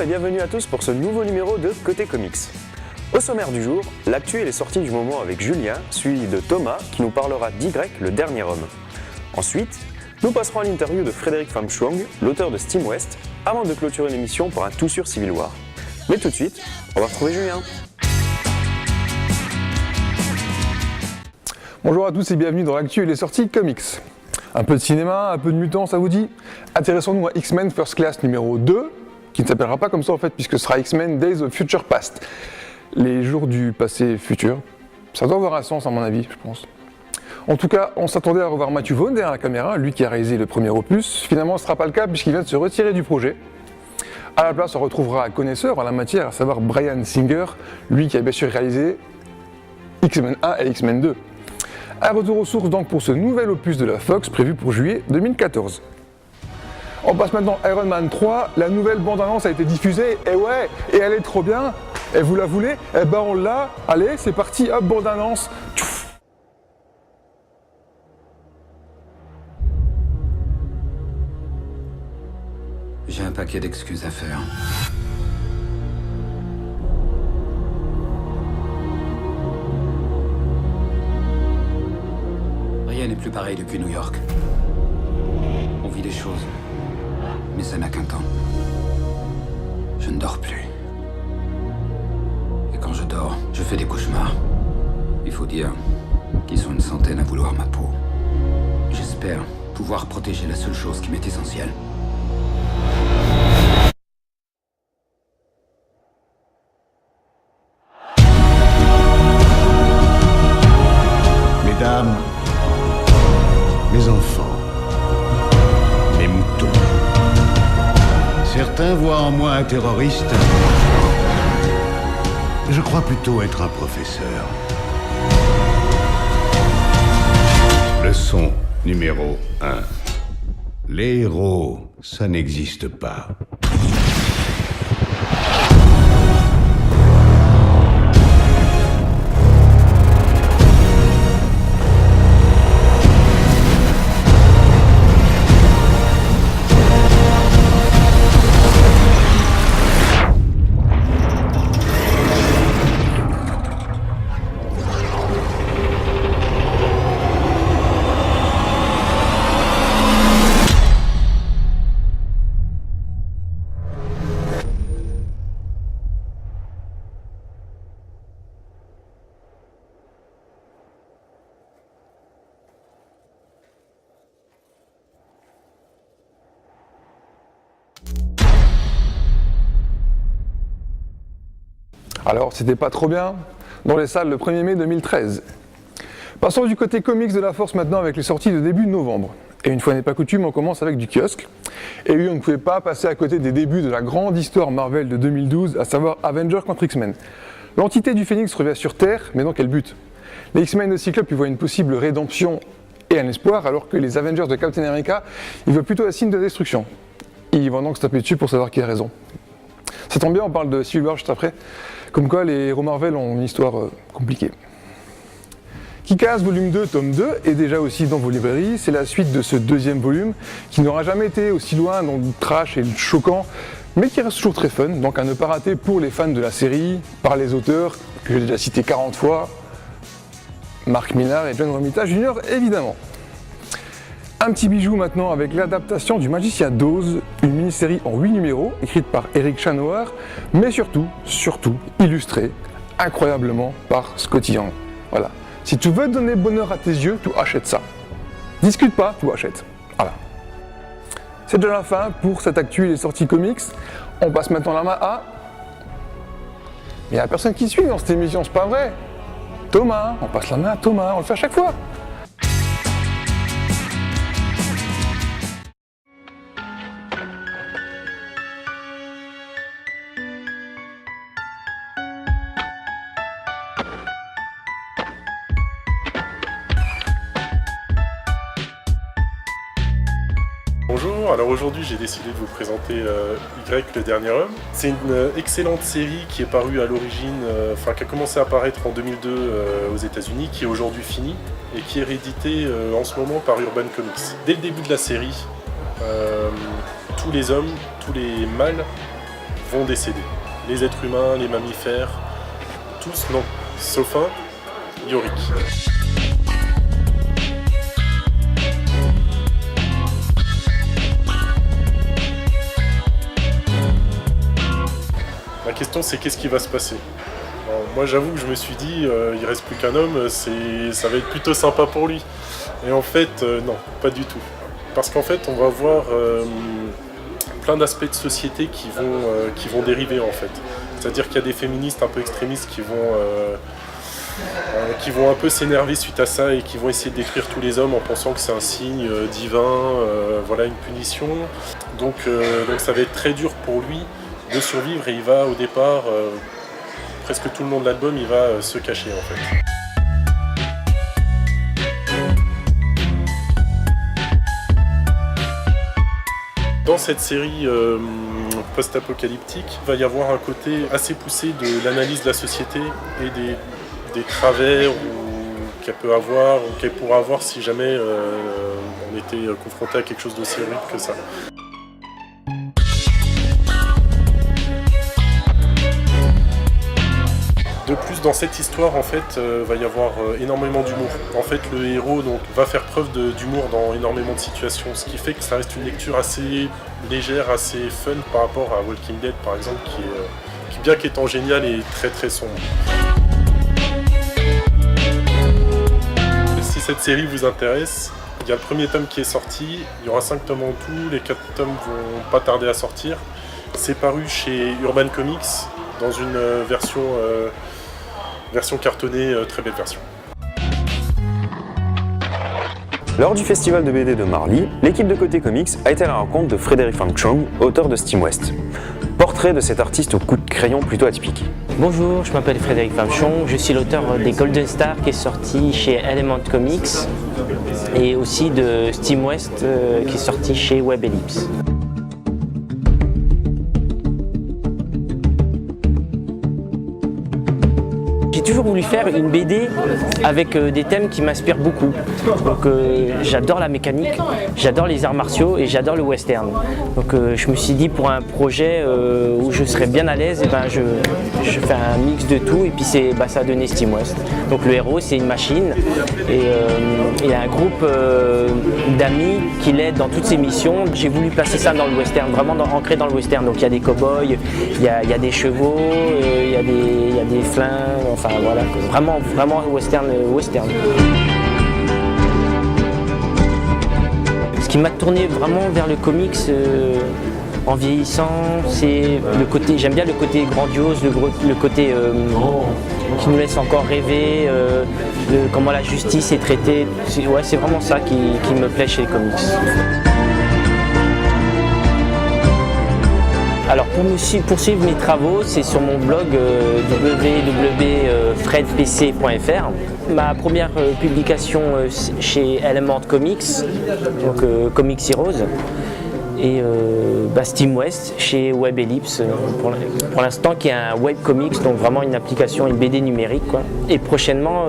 et bienvenue à tous pour ce nouveau numéro de Côté Comics. Au sommaire du jour, l'actu et les sorties du moment avec Julien, suivi de Thomas qui nous parlera d'Y, le dernier homme. Ensuite, nous passerons à l'interview de Frédéric Famchwang, l'auteur de Steam West, avant de clôturer l'émission par un tout sur Civil War. Mais tout de suite, on va retrouver Julien. Bonjour à tous et bienvenue dans l'actu et les sorties comics. Un peu de cinéma, un peu de mutants, ça vous dit? Intéressons-nous à X-Men First Class numéro 2, qui ne s'appellera pas comme ça en fait, puisque ce sera X-Men Days of Future Past. Les jours du passé futur. Ça doit avoir un sens à mon avis, je pense. En tout cas, on s'attendait à revoir Matthew Vaughn derrière la caméra, lui qui a réalisé le premier opus. Finalement, ce ne sera pas le cas puisqu'il vient de se retirer du projet. À la place, on retrouvera un connaisseur en la matière, à savoir Bryan Singer, lui qui a bien sûr réalisé X-Men 1 et X-Men 2. Un retour aux sources donc pour ce nouvel opus de la Fox prévu pour juillet 2014. On passe maintenant à Iron Man 3, la nouvelle bande-annonce a été diffusée, et ouais, et elle est trop bien, et vous la voulez? Eh ben on l'a, allez c'est parti, hop bande-annonce. J'ai un paquet d'excuses à faire. Rien n'est plus pareil depuis New York. On vit des choses, mais ça n'a qu'un temps. Je ne dors plus. Et quand je dors, je fais des cauchemars. Il faut dire qu'ils sont une centaine à vouloir ma peau. J'espère pouvoir protéger la seule chose qui m'est essentielle. Mesdames, mes enfants, mes moutons. Certains voient en moi un terroriste. Je crois plutôt être un professeur. Leçon numéro 1. Les héros, ça n'existe pas. Alors, c'était pas trop bien dans les salles le 1er mai 2013. Passons du côté comics de la Force maintenant avec les sorties de début novembre. Et une fois n'est pas coutume, on commence avec du kiosque. Et oui, on ne pouvait pas passer à côté des débuts de la grande histoire Marvel de 2012, à savoir Avengers contre X-Men. L'entité du Phénix revient sur Terre, mais dans quel but? Les X-Men de Cyclope y voient une possible rédemption et un espoir, alors que les Avengers de Captain America y voient plutôt un signe de destruction. Ils vont donc se taper dessus pour savoir qui a raison. Ça tombe bien, on parle de Civil War juste après. Comme quoi, les héros Marvel ont une histoire compliquée. Kick-Ass volume 2, tome 2, est déjà aussi dans vos librairies. C'est la suite de ce deuxième volume, qui n'aura jamais été aussi loin dans le trash et le choquant, mais qui reste toujours très fun. Donc à ne pas rater pour les fans de la série, par les auteurs, que j'ai déjà cités 40 fois, Mark Millar et John Romita Jr. évidemment. Un petit bijou maintenant avec l'adaptation du Magicien d'Oz, une mini-série en 8 numéros, écrite par Eric Chenoweth, mais surtout, illustrée incroyablement par Scotty Young. Voilà. Si tu veux donner bonheur à tes yeux, tu achètes ça. Discute pas, tu achètes. Voilà. C'est déjà la fin pour cette actu et les sorties comics. On passe maintenant la main à... Mais il n'y a personne qui suit dans cette émission, c'est pas vrai. Thomas, on passe la main à Thomas, on le fait à chaque fois. Bonjour, alors aujourd'hui j'ai décidé de vous présenter Y, le dernier homme. C'est une excellente série qui est parue à l'origine, qui a commencé à apparaître en 2002 aux États-Unis, qui est aujourd'hui finie et qui est rééditée en ce moment par Urban Comics. Dès le début de la série, tous les hommes, tous les mâles vont décéder. Les êtres humains, les mammifères, tous non, sauf un, Yorick. La question c'est qu'est-ce qui va se passer? Alors, moi j'avoue que je me suis dit il reste plus qu'un homme, ça va être plutôt sympa pour lui. Et en fait non, pas du tout. Parce qu'en fait on va voir plein d'aspects de société qui vont dériver en fait. C'est-à-dire qu'il y a des féministes un peu extrémistes qui vont un peu s'énerver suite à ça et qui vont essayer de détruire tous les hommes en pensant que c'est un signe divin, voilà une punition. Donc ça va être très dur pour lui de survivre et il va au départ, presque tout le long de l'album, il va se cacher en fait. Dans cette série post-apocalyptique, il va y avoir un côté assez poussé de l'analyse de la société et des travers qu'elle peut avoir ou qu'elle pourra avoir si jamais on était confronté à quelque chose d'aussi horrible que ça. De plus, dans cette histoire, en fait, va y avoir énormément d'humour. En fait, le héros donc, va faire preuve d'humour dans énormément de situations, ce qui fait que ça reste une lecture assez légère, assez fun par rapport à Walking Dead, par exemple, qui bien qu'étant génial, est très très sombre. Si cette série vous intéresse, il y a le premier tome qui est sorti, il y aura 5 tomes en tout, les 4 tomes vont pas tarder à sortir. C'est paru chez Urban Comics, dans une version cartonnée, très belle version. Lors du festival de BD de Marly, l'équipe de Côté Comics a été à la rencontre de Frédéric Fang Chong, auteur de SteamWest. Portrait de cet artiste au coup de crayon plutôt atypique. Bonjour, je m'appelle Frédéric Fang Chong, je suis l'auteur des Golden Star qui est sorti chez Element Comics et aussi de SteamWest qui est sorti chez Web Ellipse. J'ai toujours voulu faire une BD avec des thèmes qui m'inspirent beaucoup. Donc j'adore la mécanique, j'adore les arts martiaux et j'adore le western. Donc je me suis dit pour un projet où je serais bien à l'aise, je fais un mix de tout et puis ça a donné SteamWest. Donc le héros c'est une machine et il y a un groupe d'amis qui l'aident dans toutes ses missions. J'ai voulu placer ça dans le western, vraiment ancré dans le western. Donc il y a des cow-boys, il y a des chevaux, il y a des flingues, enfin voilà, vraiment western. Ce qui m'a tourné vraiment vers le comics en vieillissant, c'est le côté, j'aime bien le côté grandiose, le côté qui nous laisse encore rêver, comment la justice est traitée. C'est vraiment ça qui me plaît chez les comics. Alors pour suivre mes travaux, c'est sur mon blog www.fredpc.fr. Ma première publication chez Element Comics, donc Comics Heroes, et SteamWest chez Web Ellipse pour l'instant qui est un web comics, donc vraiment une application, une BD numérique quoi. Et prochainement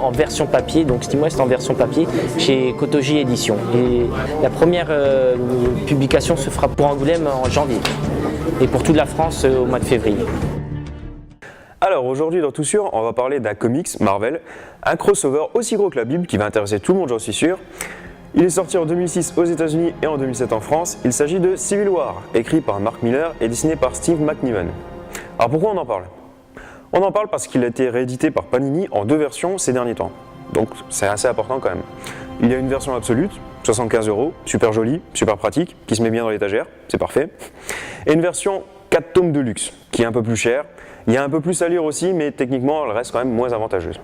en version papier, donc SteamWest en version papier chez Kotoji Édition. Et la première publication se fera pour Angoulême en janvier et pour toute la France au mois de février. Alors aujourd'hui dans Tout Sûr, on va parler d'un comics Marvel, un crossover aussi gros que la Bible qui va intéresser tout le monde, j'en suis sûr. Il est sorti en 2006 aux États-Unis et en 2007 en France. Il s'agit de Civil War, écrit par Mark Millar et dessiné par Steve McNiven. Alors pourquoi on en parle? On en parle parce qu'il a été réédité par Panini en 2 versions ces derniers temps. Donc c'est assez important quand même. Il y a une version absolue, 75 €, super jolie, super pratique, qui se met bien dans l'étagère, c'est parfait. Et une version 4 tomes de luxe, qui est un peu plus chère. Il y a un peu plus à lire aussi, mais techniquement elle reste quand même moins avantageuse.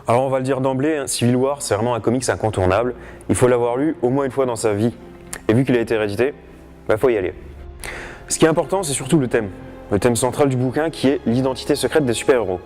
Alors on va le dire d'emblée, Civil War c'est vraiment un comics incontournable, il faut l'avoir lu au moins une fois dans sa vie. Et vu qu'il a été réédité, faut y aller. Ce qui est important c'est surtout le thème central du bouquin qui est l'identité secrète des super-héros.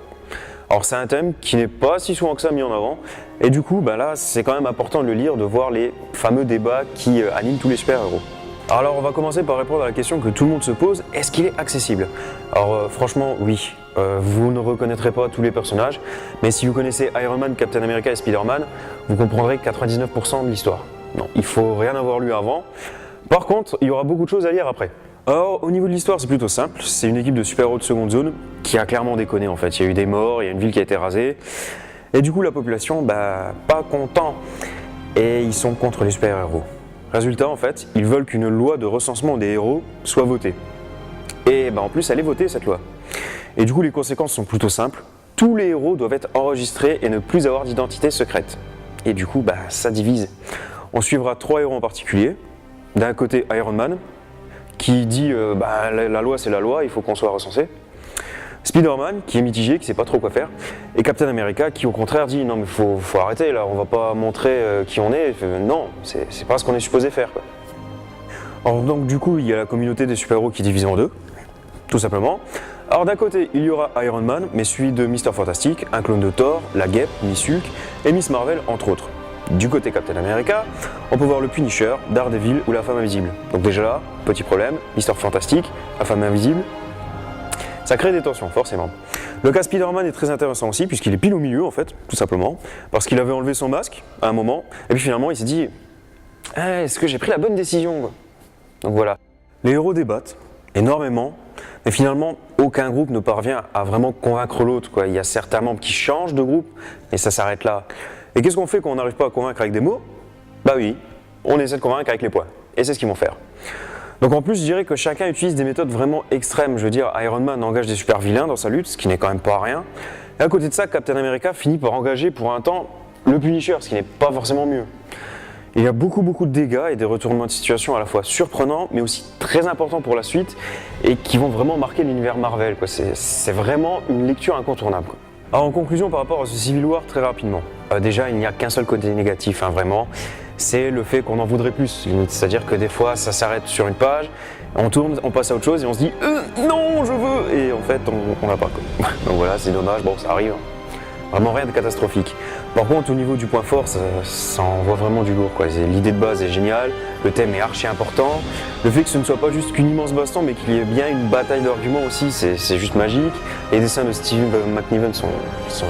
Alors c'est un thème qui n'est pas si souvent que ça mis en avant, et du coup là c'est quand même important de le lire, de voir les fameux débats qui animent tous les super-héros. Alors on va commencer par répondre à la question que tout le monde se pose, est-ce qu'il est accessible? Alors franchement oui, vous ne reconnaîtrez pas tous les personnages, mais si vous connaissez Iron Man, Captain America et Spider-Man, vous comprendrez 99% de l'histoire. Non, il faut rien avoir lu avant. Par contre, il y aura beaucoup de choses à lire après. Alors, au niveau de l'histoire, c'est plutôt simple. C'est une équipe de super-héros de seconde zone qui a clairement déconné en fait. Il y a eu des morts, il y a une ville qui a été rasée. Et du coup, la population, pas content. Et ils sont contre les super-héros. Résultat, en fait, ils veulent qu'une loi de recensement des héros soit votée. Et en plus, elle est votée cette loi. Et du coup, les conséquences sont plutôt simples. Tous les héros doivent être enregistrés et ne plus avoir d'identité secrète. Et du coup, ça divise. On suivra 3 héros en particulier. D'un côté, Iron Man, qui dit la loi c'est la loi, il faut qu'on soit recensé. Spider-Man, qui est mitigé, qui sait pas trop quoi faire. Et Captain America, qui au contraire dit non mais faut arrêter là, on va pas montrer qui on est. Non, c'est pas ce qu'on est supposé faire, quoi. Alors donc du coup, il y a la communauté des super-héros qui est divisée en deux, tout simplement. Alors d'un côté, il y aura Iron Man, mais suivi de Mr. Fantastic, un clone de Thor, la Guêpe, Miss Hulk et Miss Marvel, entre autres. Du côté Captain America, on peut voir le Punisher, Daredevil ou la Femme Invisible. Donc déjà là, petit problème, Mr. Fantastic, la Femme Invisible, ça crée des tensions, forcément. Le cas Spider-Man est très intéressant aussi, puisqu'il est pile au milieu, en fait, tout simplement, parce qu'il avait enlevé son masque à un moment, et puis finalement il s'est dit « est-ce que j'ai pris la bonne décision, quoi ?» Donc voilà. Les héros débattent énormément, mais finalement, aucun groupe ne parvient à vraiment convaincre l'autre, quoi. Il y a certains membres qui changent de groupe, et ça s'arrête là. Et qu'est-ce qu'on fait quand on n'arrive pas à convaincre avec des mots? Bah oui, on essaie de convaincre avec les poings. Et c'est ce qu'ils vont faire. Donc en plus, je dirais que chacun utilise des méthodes vraiment extrêmes. Je veux dire, Iron Man engage des super vilains dans sa lutte, ce qui n'est quand même pas rien. Et à côté de ça, Captain America finit par engager pour un temps le Punisher, ce qui n'est pas forcément mieux. Il y a beaucoup de dégâts et des retournements de situation à la fois surprenants, mais aussi très importants pour la suite, et qui vont vraiment marquer l'univers Marvel, quoi. C'est vraiment une lecture incontournable, quoi. Alors en conclusion par rapport à ce Civil War, très rapidement, déjà il n'y a qu'un seul côté négatif, vraiment, c'est le fait qu'on en voudrait plus, limite. C'est-à-dire que des fois ça s'arrête sur une page, on tourne, on passe à autre chose et on se dit non je veux, et en fait on n'a pas, quoi. Donc voilà, c'est dommage, bon ça arrive, vraiment rien de catastrophique. Par contre au niveau du point fort, ça envoie vraiment du lourd, quoi. L'idée de base est géniale, le thème est archi important, le fait que ce ne soit pas juste qu'une immense baston mais qu'il y ait bien une bataille d'arguments aussi, c'est juste magique. Les dessins de Steve McNiven sont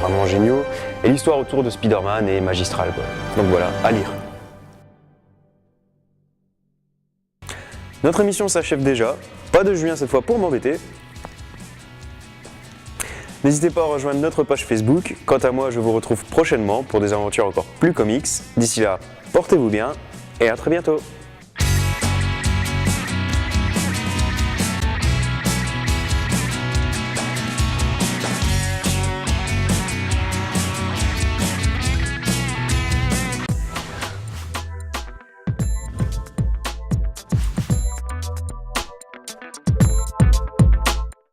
vraiment géniaux et l'histoire autour de Spider-Man est magistrale, quoi. Donc voilà, à lire. Notre émission s'achève déjà, pas de Julien cette fois pour m'embêter. N'hésitez pas à rejoindre notre page Facebook. Quant à moi, je vous retrouve prochainement pour des aventures encore plus comics. D'ici là, portez-vous bien et à très bientôt.